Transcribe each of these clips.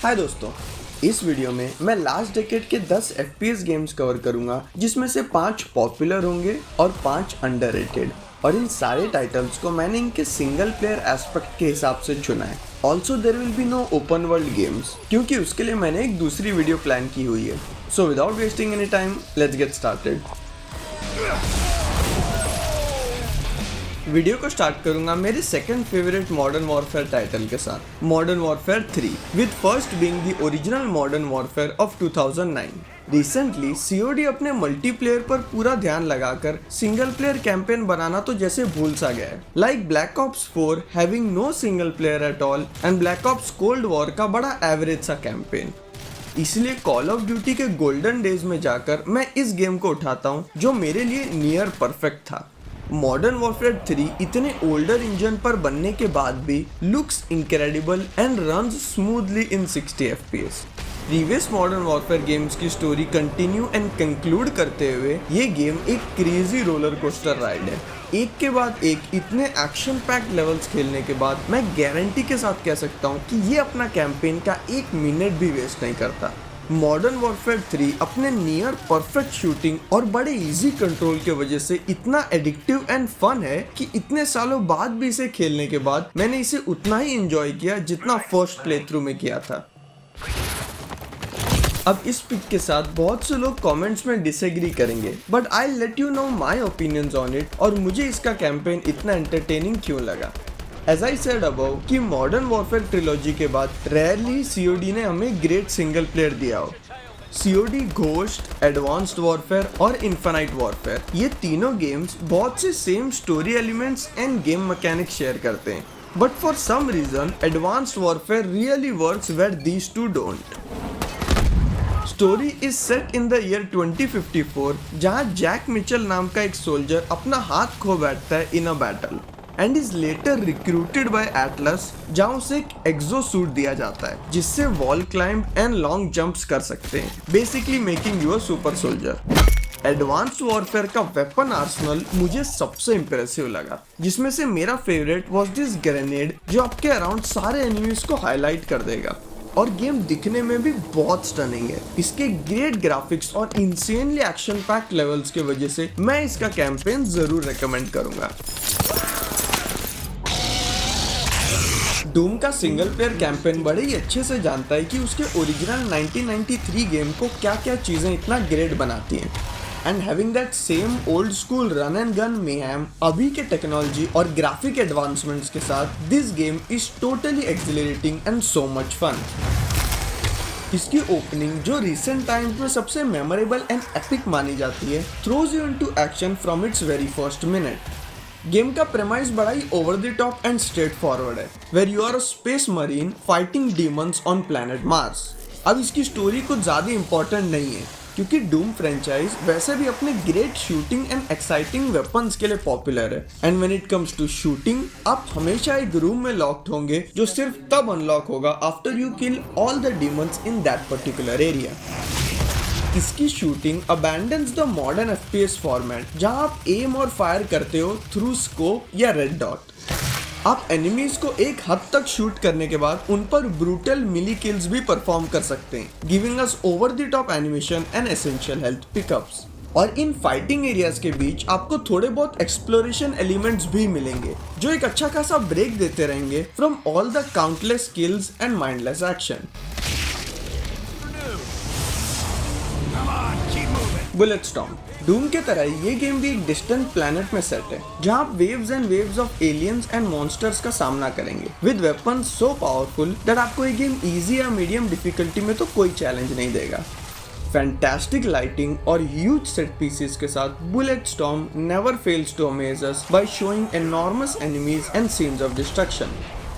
हाय दोस्तों, इस वीडियो में मैं लास्ट डेकेड के 10 FPS गेम्स कवर करूंगा, जिसमें से 5 पॉपुलर होंगे और 5 अंडररेटेड। और इन सारे टाइटल्स को मैंने इनके सिंगल प्लेयर एस्पेक्ट के हिसाब से चुना है। Also there will be no open world games, क्योंकि उसके लिए मैंने एक दूसरी वीडियो प्लान की हुई है। So without wasting any time, let's get started. Video को स्टार्ट करूंगा मेरे second favourite modern warfare title के साथ, modern warfare 3, with first being the original modern warfare of 2009। Recently COD अपने मल्टीप्लेयर पर पूरा ध्यान लगाकर सिंगल प्लेयर कैंपेन बनाना तो जैसे भूल सा गया है। Like Black Ops 4 having no single player at all and Black Ops Cold War का बड़ा एवरेज सा कैंपेन। इसलिए कॉल ऑफ ड्यूटी के गोल्डन डेज में जाकर मैं इस गेम को उठाता हूँ, जो मेरे लिए नियर परफेक्ट था। मॉडर्न वॉरफेयर 3 इतने ओल्डर इंजन पर बनने के बाद भी looks incredible and runs smoothly in 60 FPS। Previous modern warfare games की स्टोरी कंटिन्यू एंड कंक्लूड करते हुए ये गेम एक क्रेजी रोलर कोस्टर राइड है। एक के बाद एक इतने एक्शन पैक्ड लेवल्स खेलने के बाद मैं गारंटी के साथ कह सकता हूँ कि ये अपना कैंपेन का 1 मिनट भी वेस्ट नहीं करता। मॉडर्न वॉरफेयर 3 अपने नियर परफेक्ट शूटिंग और बड़े इजी कंट्रोल के वजह से इतना एडिक्टिव एंड फन है कि इतने सालों बाद भी इसे खेलने के बाद मैंने इसे उतना ही एंजॉय किया जितना फर्स्ट प्ले थ्रू में किया था। अब इस पिक के साथ बहुत से लोग कमेंट्स में डिसएग्री करेंगे, but I let you know my opinions on it और मुझे इसका कैंपेन इतना एंटरटेनिंग क्यों लगा। As I said above कि मॉडर्न वॉरफेयर ट्रिलॉजी के बाद रेयरली COD ने हमें ग्रेट सिंगल प्लेयर दिया हो। COD घोस्ट, एडवांस्ड वॉरफेयर और इन्फिनाइट वॉरफेयर, ये तीनों गेम्स बहुत से same story elements and game mechanics share करते हैं, but for some reason Advanced Warfare really works where these two don't. Story is set in the year 2054, जहाँ Jack Mitchell नाम का एक सोल्जर अपना हाथ खो बैठता है in a battle and is later recruited by Atlas, जहाँ उसे एक एक्सो सूट दिया जाता है जिससे wall climb and long jumps कर सकते हैं, basically making you a super soldier. Advanced warfare का वेपन आर्सेनल मुझे सबसे इंप्रेसिव लगा, जिसमें से मेरा फेवरेट वाज दिस ग्रेनेड, जो आपके अराउंड सारे एनिमीज को हाईलाइट कर देगा। और गेम दिखने में भी बहुत स्टनिंग है। इसके ग्रेट ग्राफिक्स और इंसेनली एक्शन पैक्ड लेवल्स की वजह से मैं इसका कैंपेन जरूर रेकमेंड करूंगा। डूम का सिंगल प्लेयर कैंपेन बड़े ही अच्छे से जानता है कि उसके ओरिजिनल 1993 गेम को क्या क्या चीजें इतना ग्रेट बनाती हैं। And having that same old school run and gun mayhem अभी के टेक्नोलॉजी और ग्राफिक एडवांसमेंट्स के साथ, this game is totally exhilarating and so much fun. इसकी ओपनिंग, जो रिसेंट टाइम्स में सबसे मेमोरेबल एंड एपिक मानी जाती है, throws you into action from its very first minute. Game का प्रेमाइस बड़ा ही over the top and straightforward है, where you are a space marine fighting demons on planet Mars. अब इसकी story कुछ ज्यादा इंपॉर्टेंट नहीं है, क्योंकि डूम फ्रेंचाइज वैसे भी अपने great shooting and exciting weapons के लिए पॉपुलर है। And when it comes to shooting, आप हमेशा एक रूम में लॉक्ड होंगे, जो सिर्फ तब अनलॉक होगा after you kill all the demons in that particular area. इसकी shooting abandons the modern FPS format, जहां आप एम और फायर करते हो थ्रू स्कोप या रेड डॉट। आप एनिमीज को एक हद तक शूट करने के बाद उन पर ब्रूटल मिली किल्स भी परफॉर्म कर सकते हैं, giving us over the top animation and essential health pickups. और इन फाइटिंग एरियाज के बीच आपको थोड़े बहुत एक्सप्लोरेशन एलिमेंट्स भी मिलेंगे, जो एक अच्छा खासा ब्रेक देते रहेंगे from all the countless kills and mindless action. Bulletstorm, Doom के तरह ये गेम भी एक डिस्टेंट प्लैनेट में सेट है, जहां आप waves and waves of aliens and monsters का सामना करेंगे with weapons so powerful that आपको ये गेम इजी या मीडियम डिफिकल्टी में तो कोई चैलेंज नहीं देगा। फैंटास्टिक लाइटिंग और ह्यूज सेट पीसेस के साथ Bulletstorm never fails to amaze us by showing enormous enemies and scenes of destruction.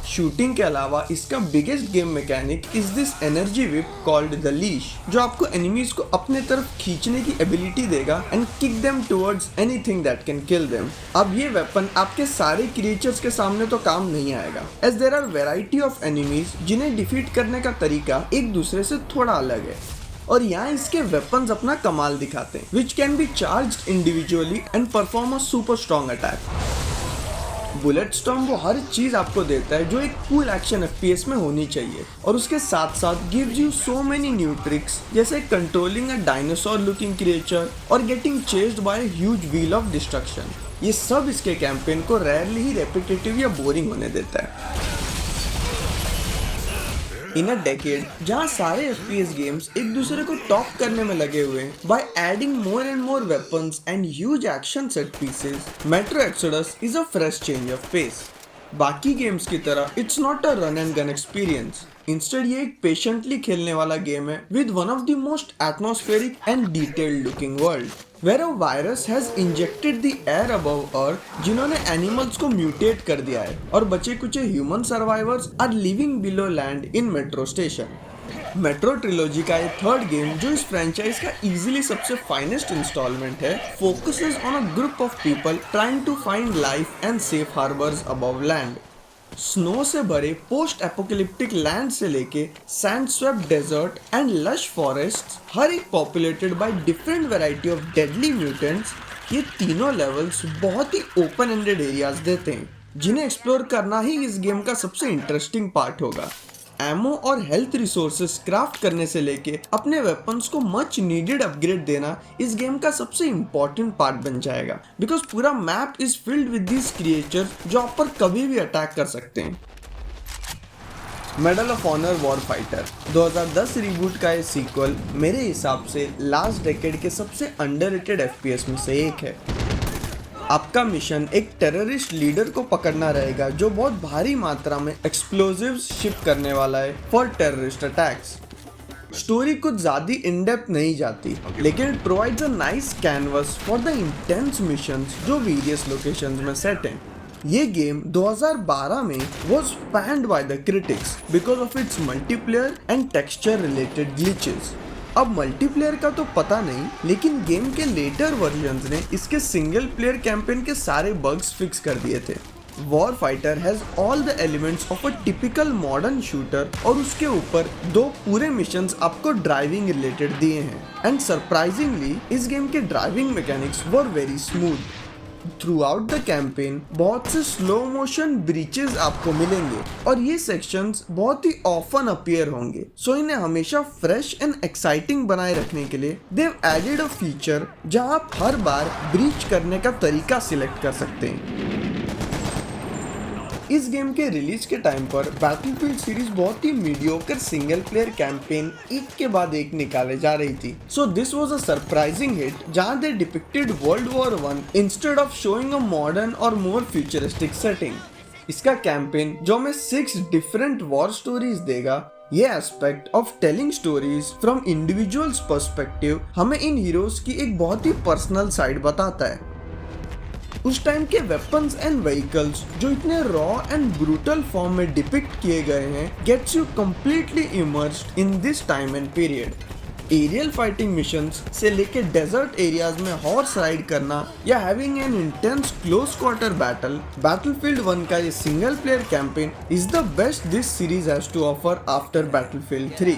Shooting के अलावा इसका biggest game mechanic is this energy whip called the leash, जो आपको एनिमीज को अपने तरफ खींचने की एबिलिटी देगा and kick them towards anything that can kill them. अब ये वेपन आपके सारे क्रिएचर्स के सामने तो काम नहीं आएगा, as there are variety of enemies जिन्हें डिफीट करने का तरीका एक दूसरे से थोड़ा अलग है। और यहाँ इसके वेपन्स अपना कमाल दिखाते हैं, which can be charged individually and perform a super strong attack. Bulletstorm वो हर चीज आपको देता है जो एक कूल एक्शन एफपीएस में होनी चाहिए, और उसके साथ साथ gives you so many new tricks जैसे controlling a dinosaur looking creature और getting chased by a huge wheel of destruction. ये सब इसके कैंपेन को रेयरली ही रेपिटेटिव या बोरिंग होने देता है। इन अ डेकेड जहाँ सारे FPS गेम्स एक दूसरे को टॉप करने में लगे हुए हैं by adding more and more weapons and huge action set pieces, Metro Exodus is a fresh change of pace. बाकी गेम्स की तरह it's not a run and gun experience, instead ये एक पेशेंटली खेलने वाला गेम है with one of the most atmospheric and detailed looking world where a virus has injected the air above earth, जिन्होंने animals को mutate कर दिया है और बचे कुछ human survivors are living below land in metro station. Metro trilogy का ये थर्ड गेम जो इस फ्रेंचाइज का इजीली सबसे फाइनेस्ट इंस्टॉलमेंट है, focuses on a group of people trying to find life and safe harbours above land. Snow से भरे post apocalyptic land से लेके sand swept desert and lush forest, हर एक populated by different variety of deadly mutants, ये तीनों levels बहुत ही open ended areas देते हैं जिन्हें एक्सप्लोर करना ही इस गेम का सबसे इंटरेस्टिंग पार्ट होगा। एमो और हेल्थ रिसोर्सेस क्राफ्ट करने से लेके अपने वेपन्स को मच नीडेड अपग्रेड देना इस गेम का सबसे इम्पोर्टेंट पार्ट बन जाएगा, बिकॉज पूरा map is filled with these creatures जो आप पर कभी भी अटैक कर सकते हैं। मेडल ऑफ ऑनर वॉर फाइटर 2010 रिबूट का ये सीक्वल मेरे हिसाब से लास्ट डेकेड के सबसे अंडररेटेड एफपीएस में से एक है। आपका मिशन एक टेररिस्ट लीडर को पकड़ना रहेगा जो बहुत भारी मात्रा में एक्सप्लोजिव्स शिप करने वाला है फॉर टेररिस्ट अटैक्स। स्टोरी कुछ ज्यादा इन डेप्थ नहीं जाती, लेकिन it provides a nice canvas for the intense missions जो वेरियस लोकेशंस में सेट हैं। ये गेम 2012 में was panned by the critics because of its multiplayer and texture related glitches। अब मल्टीप्लेयर का तो पता नहीं, लेकिन गेम के लेटर वर्जन्स ने इसके सिंगल प्लेयर कैंपेन के सारे बग्स फिक्स कर दिए थे। War fighter has all the elements of a typical modern shooter और उसके ऊपर 2 पूरे मिशंस आपको ड्राइविंग रिलेटेड दिए हैं, एंड सरप्राइजिंगली इस गेम के driving mechanics were very smooth. Through out the campaign बहुत से स्लो मोशन ब्रीचेस आपको मिलेंगे और ये सेक्शंस बहुत ही ऑफन अपीयर होंगे, सो इन्हें हमेशा फ्रेश एंड एक्साइटिंग बनाए रखने के लिए देव एडेड अ फीचर जहां आप हर बार ब्रीच करने का तरीका सिलेक्ट कर सकते हैं। इस गेम के रिलीज के टाइम पर बैटलफील्ड सीरीज बहुत ही मीडियोकर सिंगल प्लेयर कैंपेन एक के बाद एक निकाले जा रही थी, so this was a surprising hit जहां they depicted world war 1 instead of showing a modern और मोर फ्यूचरिस्टिक सेटिंग। इसका कैंपेन जो हमें 6 डिफरेंट वॉर स्टोरीज देगा, ये aspect of telling stories from individuals perspective हमें इन हीरोज की एक बहुत ही पर्सनल साइड बताता है। उस टाइम के वेपन्स एंड व्हीकल्स जो इतने रॉ एंड ब्रूटल फॉर्म में डिपिक्ट किए गए हैं gets you completely immersed in this time and period. Aerial fighting missions से लेके डेजर्ट एरियाज में हॉर्स राइड करना या having an intense close quarter battle, Battlefield 1 का ये single player campaign is the best this series has to offer after Battlefield 3।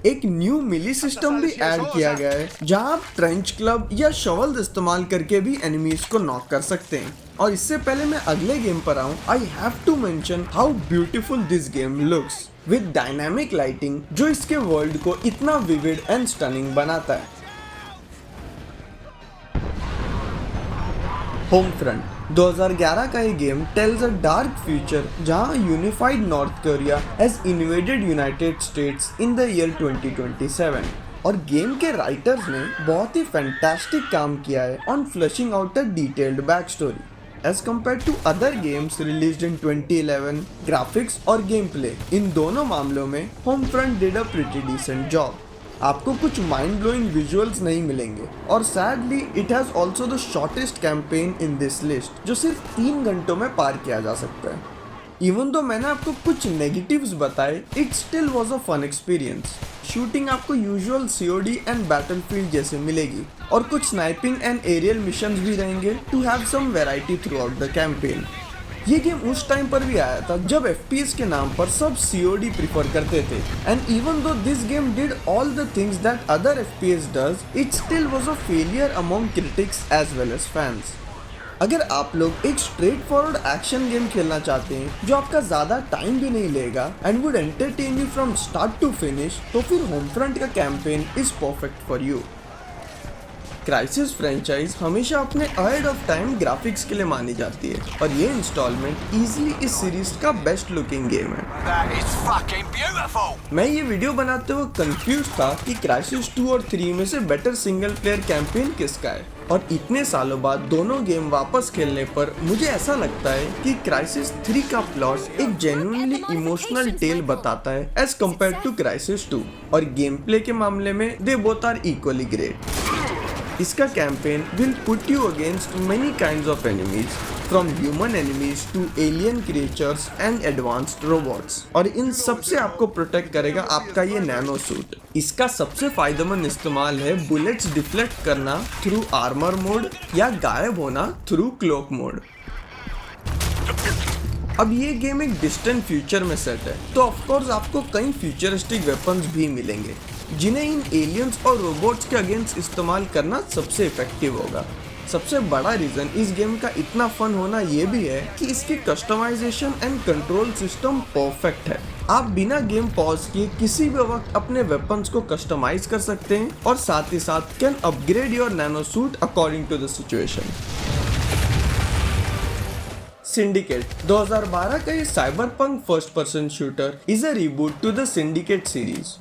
एक new melee system भी add किया गया है जहां आप ट्रेंच क्लब या शवल्स इस्तेमाल करके भी एनिमीज को नॉक कर सकते हैं। और इससे पहले मैं अगले गेम पर आऊं, I have to mention how beautiful this game looks with dynamic lighting जो इसके वर्ल्ड को इतना विविड एंड स्टनिंग बनाता है। होम फ्रंट 2011 का ये game tells a dark future जहां unified North Korea has invaded United States in the year 2027, और गेम के राइटर्स ने बहुत ही फैंटास्टिक काम किया है on flushing out the detailed back story as compared to other games released in 2011। Graphics और game play इन दोनों मामलों में Homefront did a pretty decent job. आपको कुछ माइंड ब्लोइंग विजुअल्स नहीं मिलेंगे, और sadly it has also the shortest campaign in this list जो सिर्फ 3 घंटों में पार किया जा सकता है। इवन दो मैंने आपको कुछ नेगेटिव्स बताए, it still was a fun experience. Shooting आपको यूजुअल सीओडी एंड बैटलफील्ड जैसे मिलेगी, और कुछ स्नाइपिंग एंड एरियल मिशंस भी रहेंगे to have some variety throughout the campaign. ये गेम उस टाइम पर भी आया था जब FPS के नाम पर सब COD प्रिफर करते थे, and even though this game did all the things that other FPS does, it still was a failure among critics as well as fans. अगर आप लोग एक स्ट्रेट फॉरवर्ड एक्शन गेम खेलना चाहते हैं जो आपका ज्यादा टाइम भी नहीं लेगा and would entertain you from start to finish, तो फिर होमफ्रंट का campaign is perfect for you. Crysis franchise हमेशा अपने अहेड ऑफ टाइम ग्राफिक्स के लिए मानी जाती है और ये इंस्टॉलमेंट इजीली इस सीरीज का बेस्ट लुकिंग गेम है। That is fucking beautiful. मैं ये वीडियो बनाते हुए कंफ्यूज था कि क्राइसिस 2 और 3 में से बेटर सिंगल प्लेयर कैंपेन किसका है, और इतने सालों बाद दोनों गेम वापस खेलने पर मुझे ऐसा लगता है कि क्राइसिस 3 का प्लॉट एक जेन्युइनली इमोशनल टेल बताता है एज कम्पेयर टू क्राइसिस 2, और गेम प्ले के मामले में they both are equally great. इसका campaign will put you against many kinds of enemies, from human enemies to alien creatures and advanced robots, और इन सब से आपको प्रोटेक्ट करेगा आपका ये नैनो सूट। इसका सबसे फायदेमंद इस्तेमाल है बुलेट्स डिफ्लेक्ट करना थ्रू आर्मर मोड या गायब होना थ्रू क्लोक मोड। अब ये गेम एक डिस्टेंट फ्यूचर में सेट है, तो ऑफकोर्स आपको कई फ्यूचरिस्टिक वेपन्स भी मिलेंगे जिन्हें इन एलियंस और रोबोट्स के अगेंस्ट इस्तेमाल करना सबसे इफेक्टिव होगा। सबसे बड़ा रीजन इस गेम का इतना फन होना ये भी है कि इसकी customization and control system perfect है। आप बिना गेम पॉज किए किसी भी वक्त अपने वेपन्स को कस्टमाइज कर सकते हैं और साथ ही साथ can upgrade your nano suit according to the situation. Syndicate 2012 का ये cyberpunk first person shooter is a reboot to the Syndicate series.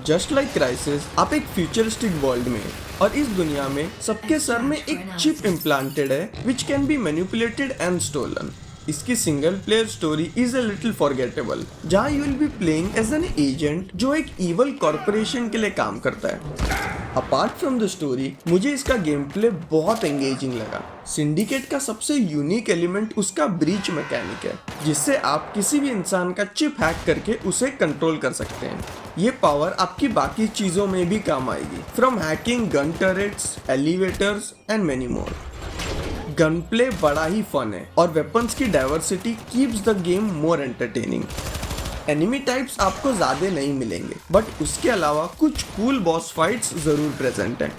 Just like Crysis, आप एक फ्यूचरिस्टिक वर्ल्ड में और इस दुनिया में सबके सर में एक चिप इम्प्लांटेड है which can be manipulated and stolen. इसकी single player story is a little forgettable, जहाँ you will be playing as an agent जो एक इवल कॉर्पोरेशन के लिए काम करता है। अपार्ट फ्रॉम द स्टोरी, मुझे इसका गेम प्ले बहुत एंगेजिंग लगा। सिंडिकेट का सबसे यूनिक एलिमेंट उसका ब्रीच मैकेनिक है, जिससे आप किसी भी इंसान का चिप हैक करके उसे कंट्रोल कर सकते हैं। ये पावर आपकी बाकी चीजों में भी काम आएगी, from hacking gun turrets, elevators and many more. Gun play बड़ा ही फन है और वेपन्स की diversity keeps the game more entertaining. Enemy types आपको ज्यादा नहीं मिलेंगे, बट उसके अलावा कुछ कूल बॉस फाइट्स जरूर प्रेजेंट हैं।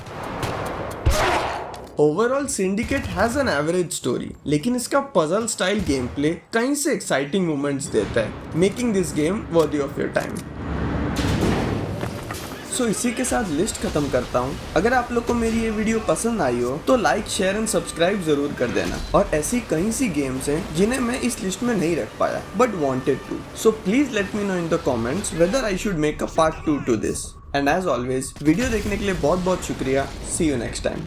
Overall syndicate has an average story, लेकिन इसका पजल स्टाइल गेम प्ले कहीं से एक्साइटिंग मोमेंट्स देता है, making this game worthy of your time. So इसी के साथ लिस्ट खत्म करता हूँ। अगर आप लोग को मेरी ये वीडियो पसंद आई हो तो लाइक, शेयर एंड सब्सक्राइब जरूर कर देना। और ऐसी कई सी गेम्स हैं जिन्हें मैं इस लिस्ट में नहीं रख पाया but wanted to, so please let me know in the comments whether I should make a part 2 to this. And as always video देखने के लिए बहुत बहुत शुक्रिया। See you next time.